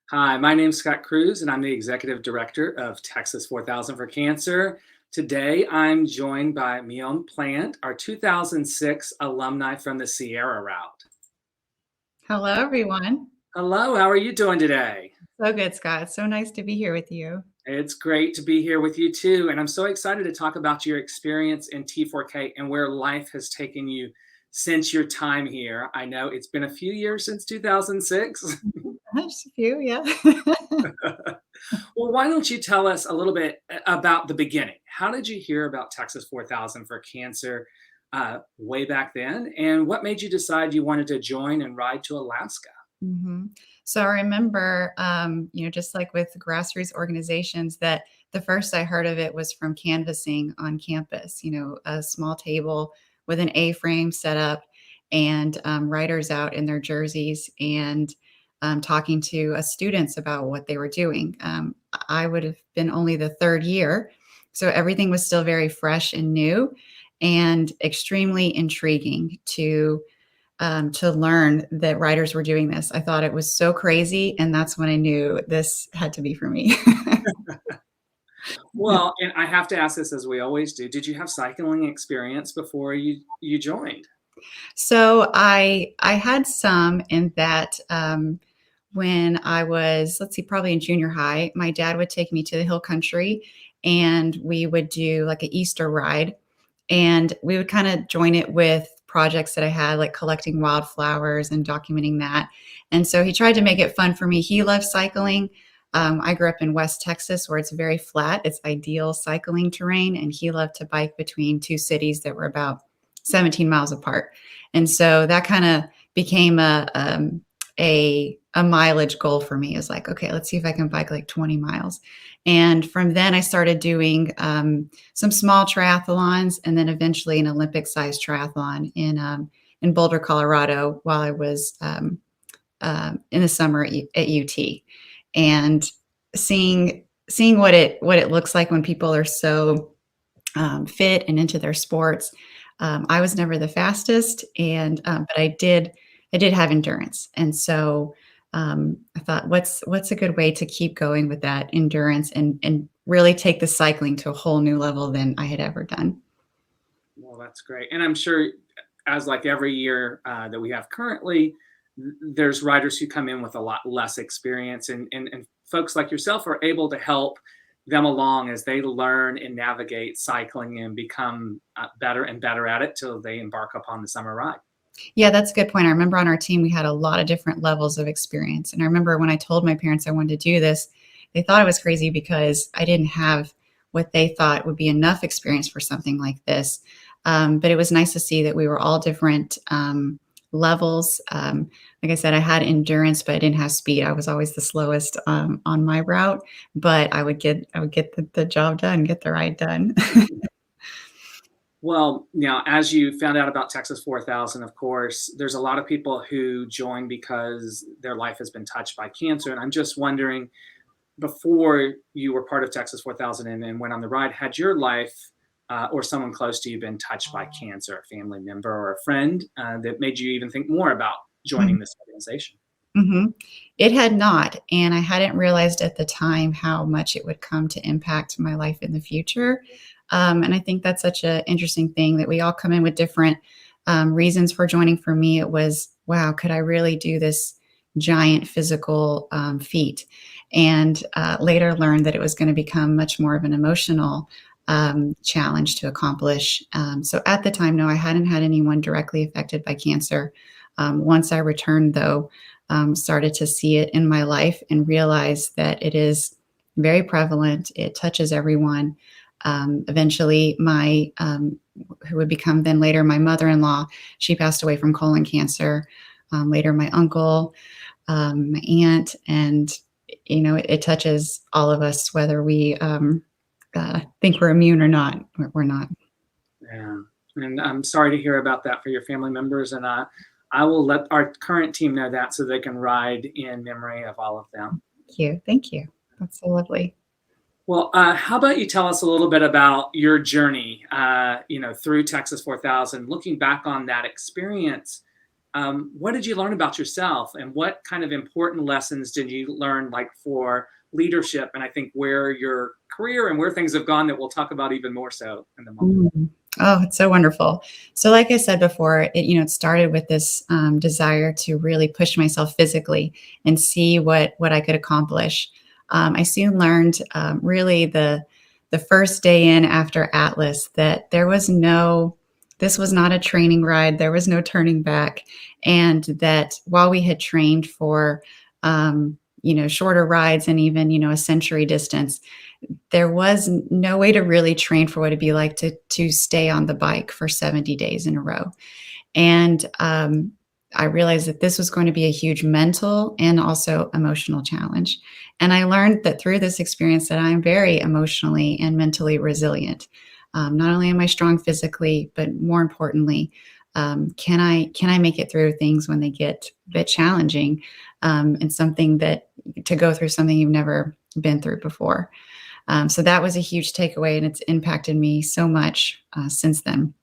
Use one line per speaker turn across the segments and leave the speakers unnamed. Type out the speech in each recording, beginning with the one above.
Hi, my name is Scott Cruz, and I'm the Executive Director of Texas 4000 for Cancer. Today, I'm joined by Mione Plant, our 2006 alumni from the Sierra route.
Hello, everyone.
Hello, how are you doing today?
So good, Scott. So nice to be here with you.
It's great to be here with you too, and I'm so excited to talk about your experience in T4K and where life has taken you since your time here. I know it's been a few years since 2006.
Just a few, yeah.
Well, why don't you tell us a little bit about the beginning? How did you hear about Texas 4000 for Cancer way back then? And what made you decide you wanted to join and ride to Alaska?
So I remember, just like with grassroots organizations, that the first I heard of it was from canvassing on campus, a small table with an A-frame set up and writers out in their jerseys and talking to students about what they were doing. I would have been only the third year, so everything was still very fresh and new and extremely intriguing to learn that writers were doing this. I thought it was so crazy, and that's when I knew this had to be for me.
Well, and I have to ask this as we always do. Did you have cycling experience before you joined?
So I had some in that when I was, let's see, probably in junior high, my dad would take me to the hill country and we would do like an Easter ride. And we would kind of join it with projects that I had, like collecting wildflowers and documenting that. And so he tried to make it fun for me. He loved cycling. I grew up in West Texas where it's very flat. It's ideal cycling terrain. And he loved to bike between two cities that were about 17 miles apart. And so that kind of became a mileage goal for me. Is like, okay, let's see if I can bike like 20 miles. And from then I started doing some small triathlons and then eventually an Olympic sized triathlon in Boulder, Colorado while I was in the summer at UT, and seeing what it looks like when people are so fit and into their sports. I was never the fastest, but I did have endurance, and so I thought, what's a good way to keep going with that endurance and really take the cycling to a whole new level than I had ever done.
Well, that's great. And I'm sure, as like every year that we have currently, there's riders who come in with a lot less experience, and folks like yourself are able to help them along as they learn and navigate cycling and become better and better at it till they embark upon the summer ride.
Yeah, that's a good point. I remember on our team, we had a lot of different levels of experience. And I remember when I told my parents I wanted to do this, they thought I was crazy because I didn't have what they thought would be enough experience for something like this. But it was nice to see that we were all different levels. Like I said, I had endurance, but I didn't have speed. I was always the slowest on my route, but I would get the job done, get the ride done.
Well, now, as you found out about Texas 4000, of course, there's a lot of people who join because their life has been touched by cancer. And I'm just wondering, before you were part of Texas 4000 and went on the ride, had your life or someone close to you been touched by cancer, a family member or a friend that made you even think more about joining this organization?
Mm-hmm. It had not, and I hadn't realized at the time how much it would come to impact my life in the future. And I think that's such an interesting thing that we all come in with different reasons for joining. For me, it was, wow, could I really do this giant physical feat? And later learned that it was going to become much more of an emotional challenge to accomplish. So at the time, no, I hadn't had anyone directly affected by cancer. Once I returned, though, started to see it in my life and realize that it is very prevalent. It touches everyone. Eventually, my who would become then later my mother-in-law, she passed away from colon cancer. Later, my uncle, my aunt, and it touches all of us, whether we think we're immune or not. We're not.
Yeah, and I'm sorry to hear about that for your family members, and I will let our current team know that so they can ride in memory of all of them.
Thank you. That's so lovely.
Well, how about you tell us a little bit about your journey, through Texas 4000, looking back on that experience. What did you learn about yourself, and what kind of important lessons did you learn, like for leadership? And I think where your career and where things have gone that we'll talk about even more so in the moment.
Mm. Oh, it's so wonderful. So, like I said before, it started with this desire to really push myself physically and see what I could accomplish. I soon learned, really the first day in after Atlas, that this was not a training ride. There was no turning back, and that while we had trained for, shorter rides and even a century distance, there was no way to really train for what it'd be like to stay on the bike for 70 days in a row. And I realized that this was going to be a huge mental and also emotional challenge. And I learned that through this experience that I'm very emotionally and mentally resilient. Not only am I strong physically, but more importantly, can I make it through things when they get a bit challenging, and something that to go through something you've never been through before. So that was a huge takeaway, and it's impacted me so much since then.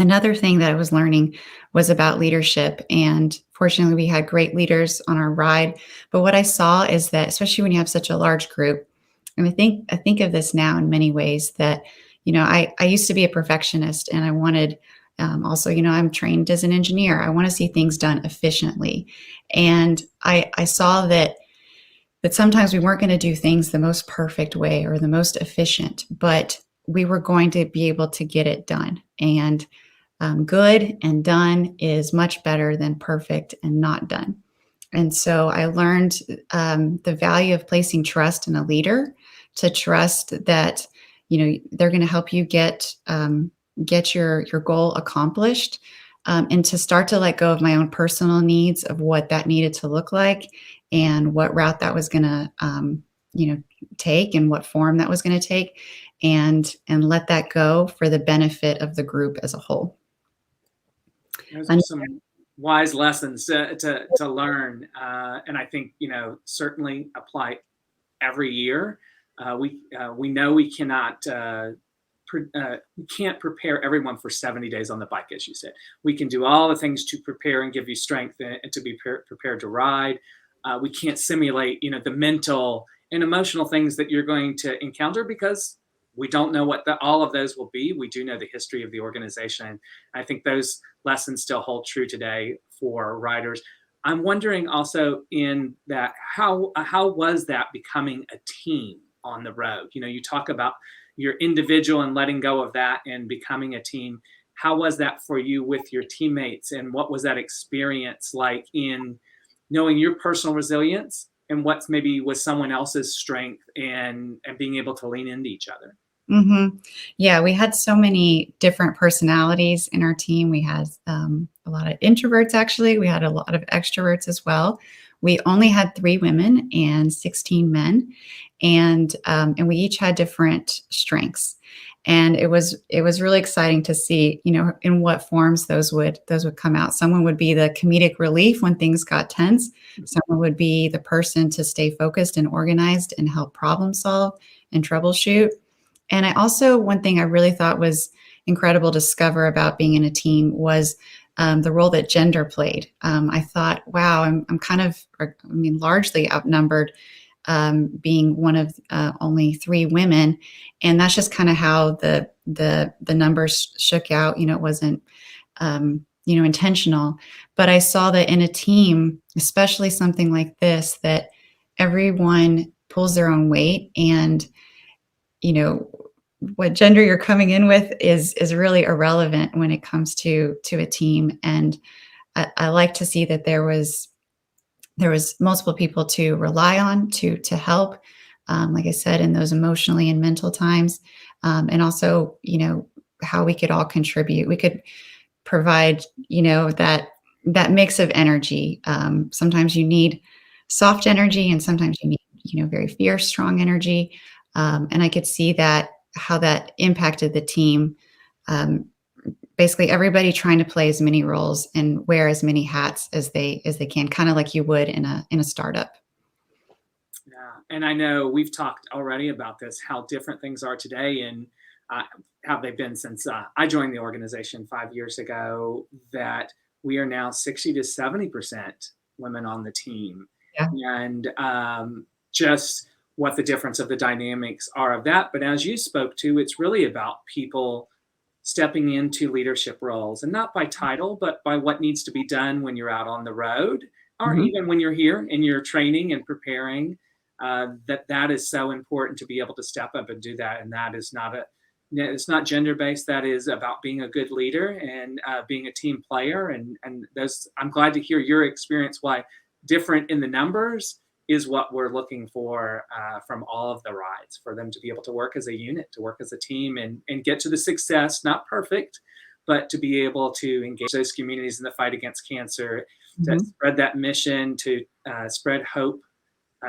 Another thing that I was learning was about leadership. And fortunately, we had great leaders on our ride. But what I saw is that, especially when you have such a large group, and I think of this now in many ways that, I used to be a perfectionist, and I wanted, also, I'm trained as an engineer. I want to see things done efficiently. And I saw that sometimes we weren't going to do things the most perfect way or the most efficient, but we were going to be able to get it done. And good and done is much better than perfect and not done. And so I learned the value of placing trust in a leader, to trust that they're going to help you get your goal accomplished, and to start to let go of my own personal needs of what that needed to look like and what route that was going to take and what form that was going to take, and let that go for the benefit of the group as a whole.
Those are
And
some wise lessons to learn, and I think certainly apply every year. We know we can't prepare everyone for 70 days on the bike, as you said. We can do all the things to prepare and give you strength and to be prepared to ride. We can't simulate, the mental and emotional things that you're going to encounter, because we don't know what all of those will be. We do know the history of the organization. I think those lessons still hold true today for riders. I'm wondering also in that, how was that becoming a team on the road? You talk about your individual and letting go of that and becoming a team. How was that for you with your teammates, and what was that experience like in knowing your personal resilience and what's maybe was someone else's strength, and being able to lean into each other?
Mhm. Yeah, we had so many different personalities in our team. We had a lot of introverts, actually. We had a lot of extroverts as well. We only had 3 women and 16 men, and we each had different strengths. And it was really exciting to see, in what forms those would come out. Someone would be the comedic relief when things got tense. Someone would be the person to stay focused and organized and help problem solve and troubleshoot. And I also, one thing I really thought was incredible to discover about being in a team was the role that gender played. I thought, wow, I'm kind of, largely outnumbered, being one of only 3 women, and that's just kind of how the numbers shook out. It wasn't intentional, but I saw that in a team, especially something like this, that everyone pulls their own weight, and you know what gender you're coming in with is really irrelevant when it comes to a team. And I like to see that there was multiple people to rely on to help, like I said, in those emotionally and mental times, and also how we could all contribute. We could provide that mix of energy. Sometimes you need soft energy, and sometimes you need very fierce, strong energy. And I could see that how that impacted the team. Um, Basically, everybody trying to play as many roles and wear as many hats as they can, kind of like you would in a startup.
Yeah. And I know we've talked already about this, how different things are today, and uh, how they've been since I joined the organization 5 years ago. That we are now 60 to 70% women on the team,
Yeah.
and just what the difference of the dynamics are of that. But as you spoke to, it's really about people stepping into leadership roles, and not by title, but by what needs to be done when you're out on the road, or
Mhm.
even when you're here and you're training and preparing. That is so important to be able to step up and do that, and that is not a it's not gender based. That is about being a good leader and being a team player. And those, I'm glad to hear your experience. Why different in the numbers is what we're looking for from all of the rides, for them to be able to work as a unit, to work as a team, and get to the success, not perfect, but to be able to engage those communities in the fight against cancer, to
Mhm.
spread that mission, to spread hope,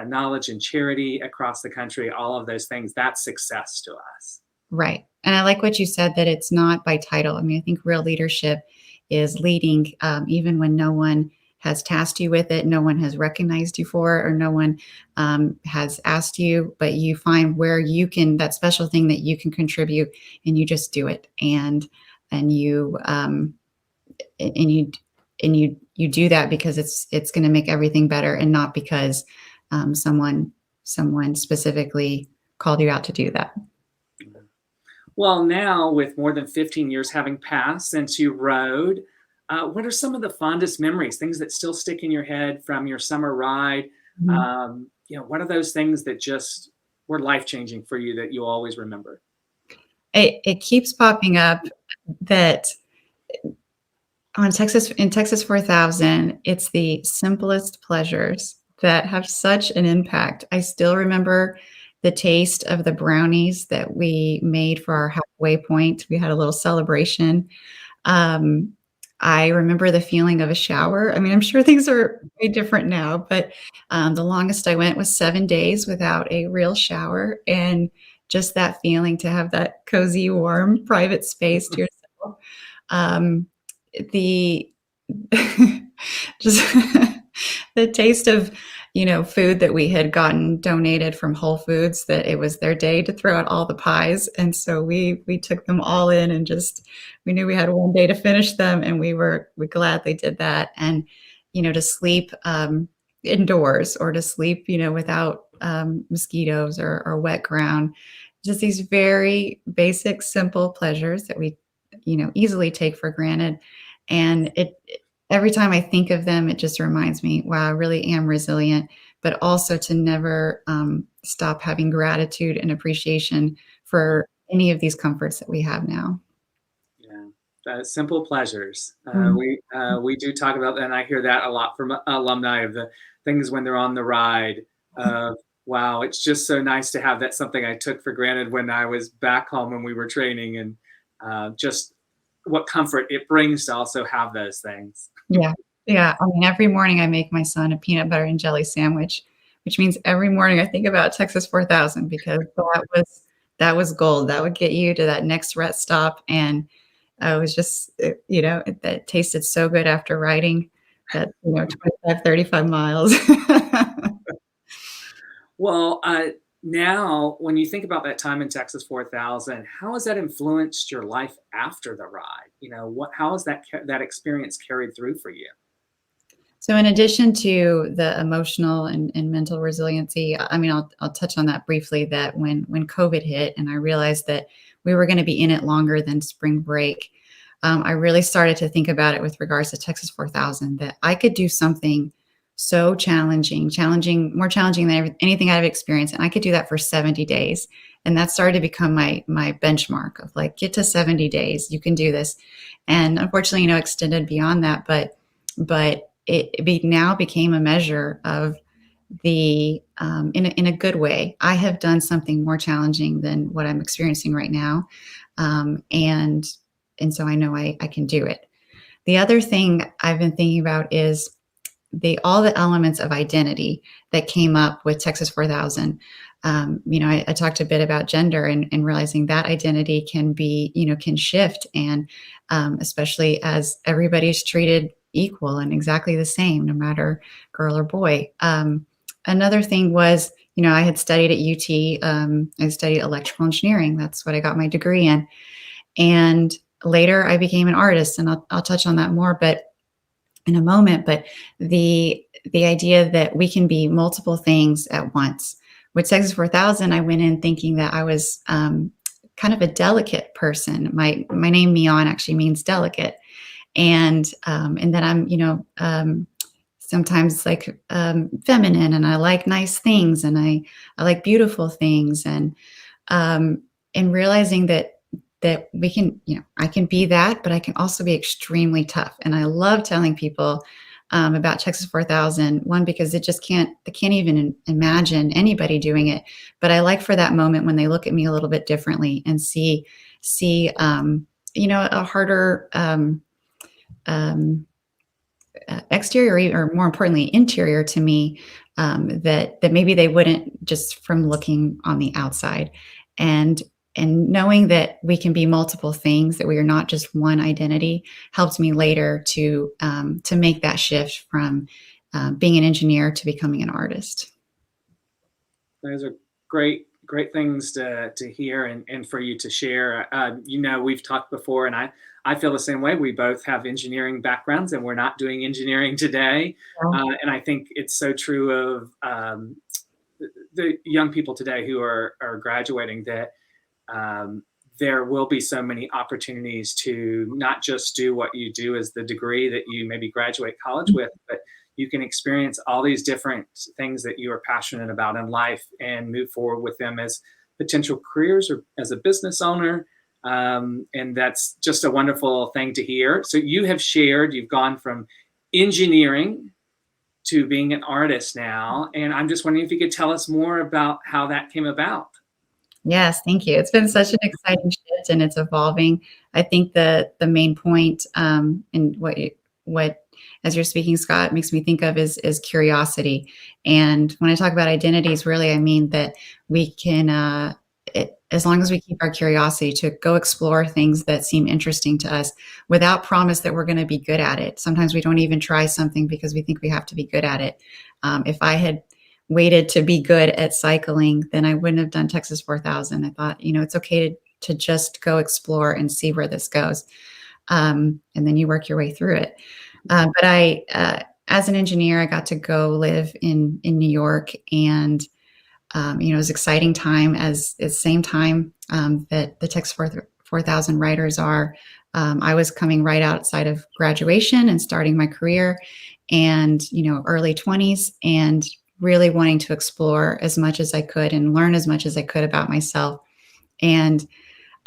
knowledge, and charity across the country. All of those things, that's success to us.
Right. And I like what you said, that it's not by title. I mean, I think real leadership is leading, even when no one has tasked you with it, no one has recognized you for it, or no one has asked you, but you find where you can, that special thing that you can contribute, and you just do it. And you, and you, you do that because it's going to make everything better, and not because someone specifically called you out to do that.
Well, now with more than 15 years having passed since you rode, what are some of the fondest memories, things that still stick in your head from your summer ride?
Mhm.
What are those things that just were life changing for you that you always remember?
It keeps popping up that on Texas in Texas 4000, it's the simplest pleasures that have such an impact. I still remember the taste of the brownies that we made for our halfway point. We had a little celebration. Um, I remember the feeling of a shower. I mean, I'm sure things are way different now, but, the longest I went was 7 days without a real shower, and just that feeling to have that cozy, warm, private space to yourself. Um, the just the taste of, food that we had gotten donated from Whole Foods, that it was their day to throw out all the pies, and so we took them all in, and just we knew we had one day to finish them, and we gladly did that. And, to sleep, indoors, or to sleep, without, mosquitoes or wet ground. Just these very basic, simple pleasures that we, easily take for granted. And every time I think of them, it just reminds me, wow, I really am resilient, but also to never stop having gratitude and appreciation for any of these comforts that we have now.
Yeah, simple pleasures.
Mhm.
We do talk about that, and I hear that a lot from alumni of the things when they're on the ride. Of wow, it's just so nice to have that, something I took for granted when I was back home when we were training, and just what comfort it brings to also have those things.
Yeah. Yeah. I mean, every morning I make my son a peanut butter and jelly sandwich, which means every morning I think about Texas 4000, because that was gold. That would get you to that next rest stop. And I was just, that tasted so good after riding that, 25, 35 miles.
Well, now when you think about that time in Texas 4000, how has that influenced your life after the ride? How has that experience carried through for you?
So, in addition to the emotional and mental resiliency, I mean, I'll touch on that briefly. That when COVID hit, and I realized that we were going to be in it longer than spring break, I really started to think about it with regards to Texas 4000. That I could do something so challenging, more challenging than anything I've experienced, and I could do that for 70 days. And that started to become my benchmark of, like, get to 70 days, you can do this. And unfortunately, extended beyond that, but now became a measure of the, in a good way. I have done something more challenging than what I'm experiencing right now, and so I know I can do it. The other thing I've been thinking about is the all the elements of identity that came up with Texas 4000. I talked a bit about gender, and realizing that identity can be, can shift, and especially as everybody's treated equal and exactly the same, no matter girl or boy. Another thing was, I had studied at UT. I studied electrical engineering. That's what I got my degree in. And later I became an artist, and I'll touch on that more, but in a moment. But the idea that we can be multiple things at once. With Texas 4000, I went in thinking that I was kind of a delicate person. My name Mione actually means delicate, and that I'm sometimes like feminine, and I like nice things, and I like beautiful things, um, and realizing that we can, I can be that, but I can also be extremely tough. And I love telling people about Texas 4000. One, because they can't even imagine anybody doing it. But I like for that moment when they look at me a little bit differently and see a harder um, exterior, or more importantly, interior to me, that maybe they wouldn't just from looking on the outside, and knowing that we can be multiple things, that we are not just one identity, helped me later to make that shift from being an engineer to becoming an artist.
Those are great things to hear and for you to share. We've talked before, and I feel the same way. We both have engineering backgrounds, and we're not doing engineering today. And I think it's so true of the young people today who are graduating, that there will be so many opportunities to not just do what you do as the degree that you maybe graduate college with, but you can experience all these different things that you are passionate about in life and move forward with them as potential careers or as a business owner. And that's just a wonderful thing to hear. So you have shared, you've gone from engineering to being an artist now. And I'm just wondering if you could tell us more about how that came about.
Yes, thank you. It's been such an exciting shift, and it's evolving. I think the main point, and what as you're speaking, Scott, makes me think of is curiosity. And when I talk about identities, really, I mean that we can, as long as we keep our curiosity to go explore things that seem interesting to us, without promise that we're going to be good at it. Sometimes we don't even try something because we think we have to be good at it. If I had waited to be good at cycling, then I wouldn't have done Texas 4000. I thought, it's okay to just go explore and see where this goes. And then you work your way through it. But as an engineer, I got to go live in New York, and it was exciting time, as same time that the Texas 4000 writers are. I was coming right outside of graduation and starting my career, and early 20s, and really wanting to explore as much as I could and learn as much as I could about myself. And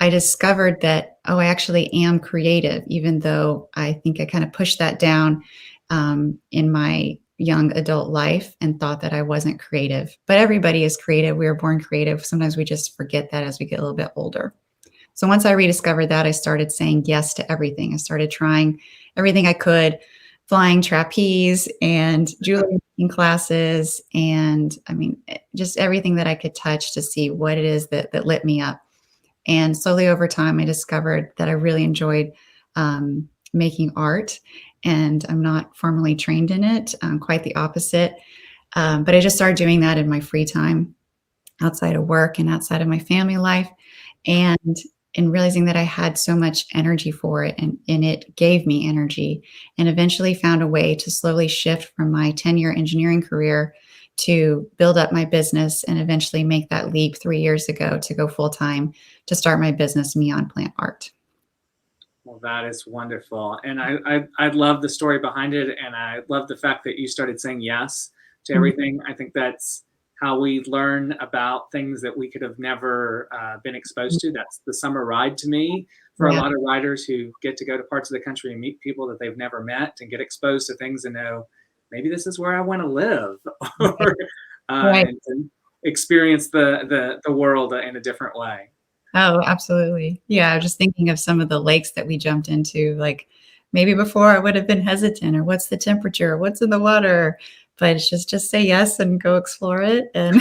I discovered that, I actually am creative, even though I think I kind of pushed that down in my young adult life and thought that I wasn't creative. But everybody is creative. We were born creative. Sometimes we just forget that as we get a little bit older. So once I rediscovered that, I started saying yes to everything. I started trying everything I could, flying trapeze and jewelry making classes, and just everything that I could touch to see what it is that lit me up. And slowly over time, I discovered that I really enjoyed making art, and I'm not formally trained in it, quite the opposite. But I just started doing that in my free time, outside of work and outside of my family life, and realizing that I had so much energy for it, and it gave me energy, and eventually found a way to slowly shift from my 10-year engineering career to build up my business, and eventually make that leap 3 years ago to go full time to start my business, Mione Plant Art.
Well, that is wonderful. And I love the story behind it. And I love the fact that you started saying yes to
Mhm.
everything. I think that's how we learn about things that we could have never been exposed to. That's the summer ride to me for a
Yeah,
lot of writers who get to go to parts of the country and meet people that they've never met and get exposed to things and know maybe this is where I want to live
right,
or
right.
and experience the world in a different way.
Oh, absolutely. Yeah, I was just thinking of some of the lakes that we jumped into, like, maybe before I would have been hesitant, or what's the temperature, what's in the water? But it's just say yes and go explore it and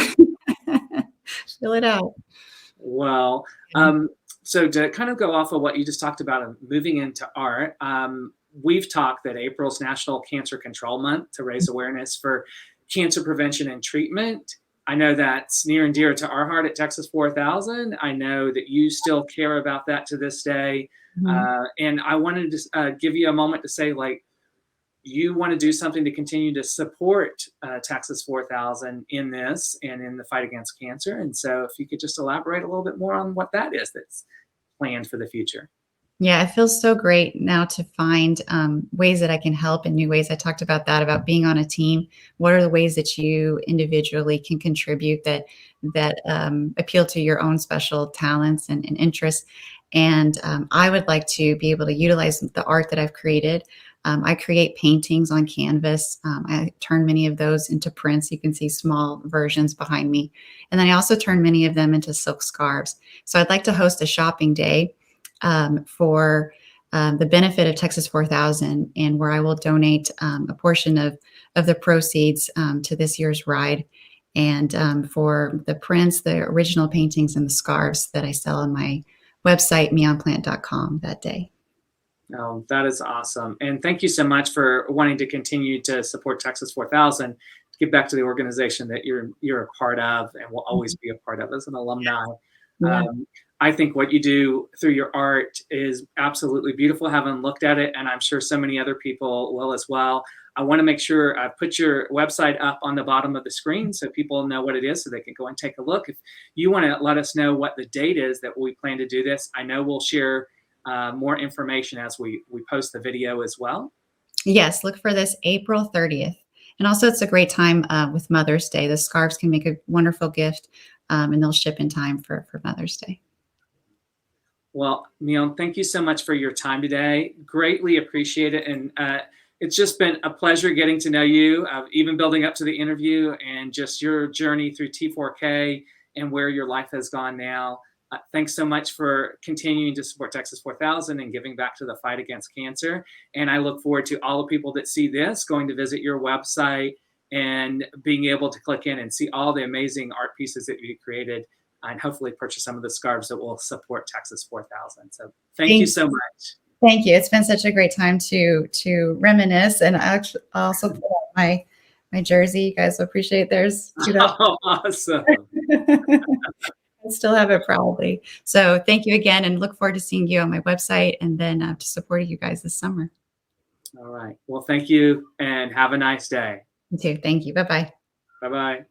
fill it out.
Well, so to kind of go off of what you just talked about of moving into art, we've talked that April's National Cancer Control Month to raise awareness for cancer prevention and treatment. I know that's near and dear to our heart at Texas 4000. I know that you still care about that to this day.
Mhm.
And I wanted to give you a moment to say, like, you want to do something to continue to support Texas 4000 in this and in the fight against cancer. And so, if you could just elaborate a little bit more on what that is that's planned for the future.
Yeah, it feels so great now to find ways that I can help in new ways. I talked about that, about being on a team. What are the ways that you individually can contribute that appeal to your own special talents and interests? And I would like to be able to utilize the art that I've created. I create paintings on canvas. I turn many of those into prints. You can see small versions behind me. And then I also turn many of them into silk scarves. So I'd like to host a shopping day for the benefit of Texas 4000, and where I will donate a portion of the proceeds to this year's ride, and for the prints, the original paintings, and the scarves that I sell on my website, mioneplant.com, that day.
Oh, that is awesome. And thank you so much for wanting to continue to support Texas 4000, to give back to the organization that you're a part of and will always be a part of as an alumni.
Yeah.
Um, I think what you do through your art is absolutely beautiful, having looked at it, and I'm sure so many other people will as well. I want to make sure I put your website up on the bottom of the screen so people know what it is, so they can go and take a look. If you want to let us know what the date is that we plan to do this, I know we'll share more information as we post the video as well.
Yes, look for this April 30th. And also, it's a great time with Mother's Day. The scarves can make a wonderful gift, and they'll ship in time for Mother's Day.
Well, Mione, thank you so much for your time today. Greatly appreciate it. And it's just been a pleasure getting to know you, even building up to the interview and just your journey through T4K and where your life has gone now. Thanks so much for continuing to support Texas 4000 and giving back to the fight against cancer. And I look forward to all the people that see this going to visit your website and being able to click in and see all the amazing art pieces that you created, and hopefully purchase some of the scarves that will support Texas 4000. So thank you
Thank,
so much.
thank you. It's been such a great time to reminisce, and I also put out my jersey. You guys will appreciate theirs.
Oh, awesome.
I still have it proudly. So thank you again, and look forward to seeing you on my website, and then to supporting you guys this summer.
All right. Well, thank you and have a nice day.
You too. Thank you. Bye bye.
Bye bye.